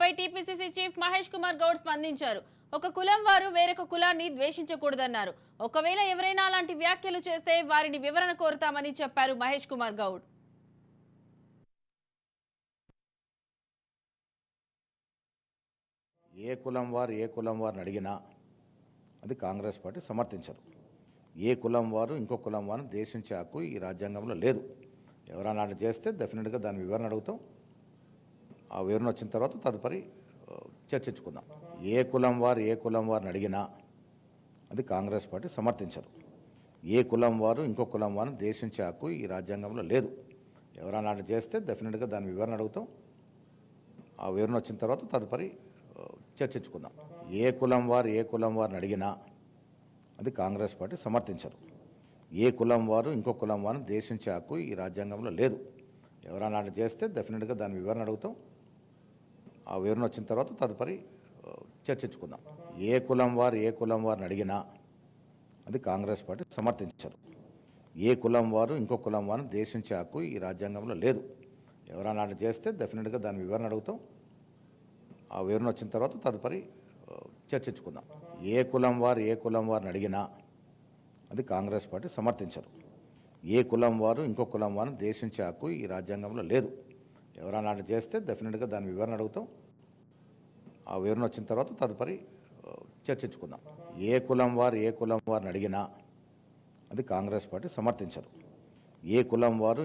వ్యాఖ్యలపై TPCC chief Mahesh Kumar Goud స్పందించారు. ఒక కులం వారు వేరొక కులాన్ని ద్వేషించకూడదన్నారు. ఒకవేళ ఎవరైనా అలాంటి వ్యాఖ్యలు చేస్తే వారిని వివరణ కోరుతామని చెప్పారు మహేష్ కుమార్ గౌడ్. ఏ కులం వారిని అడిగినా అది కాంగ్రెస్ పార్టీ సమర్థించదు. ఏ కులం వారు ఇంకో కులం వారిని దేశించే హక్కు ఈ రాజ్యాంగంలో లేదు. ఎవరైనా చేస్తే డెఫినెట్గా దాని వివరణ అడుగుతాం. ఆ వివరణ వచ్చిన తర్వాత తదుపరి చర్చించుకుందాం. ఏ కులం వారిని అడిగినా అది కాంగ్రెస్ పార్టీ సమర్థించదు. ఏ కులం వారు ఇంకో కులం వారిని దేశించే హక్కు ఈ రాజ్యాంగంలో లేదు. ఎవరైనా చేస్తే డెఫినెట్గా దాని వివరణ అడుగుతాం. ఆ వివరణ వచ్చిన తర్వాత తదుపరి చర్చించుకుందాం. ఏ కులం వారిని అడిగినా అది కాంగ్రెస్ పార్టీ సమర్థించదు. ఏ కులం వారు ఇంకో కులం వారిని దేశించే హక్కు ఈ రాజ్యాంగంలో లేదు. ఎవరైనా చేస్తే డెఫినెట్గా దాని వివరణ అడుగుతాం. ఆ వివరణ వచ్చిన తర్వాత తదుపరి చర్చించుకుందాం. ఏ కులం వారిని అడిగినా అది కాంగ్రెస్ పార్టీ సమర్థించదు. ఏ కులం వారు ఇంకో కులం వారిని దేశించే హక్కు ఈ రాజ్యాంగంలో లేదు. ఎవరైనా చేస్తే డెఫినెట్గా దాని వివరణ అడుగుతాం. ఆ వివరణ వచ్చిన తర్వాత తదుపరి చర్చించుకుందాం. ఏ కులం వారిని అడిగినా అది కాంగ్రెస్ పార్టీ సమర్థించదు. ఏ కులం వారు ఇంకో కులం వారిని దేశించే హక్కు ఈ రాజ్యాంగంలో లేదు. ఎవరైనా చేస్తే డెఫినెట్గా దాని వివరణ అడుగుతాం. ఆ వివరణ వచ్చిన తర్వాత తదుపరి చర్చించుకుందాం. ఏ కులం వారిని అడిగినా అది కాంగ్రెస్ పార్టీ సమర్థించదు. ఏ కులం వారు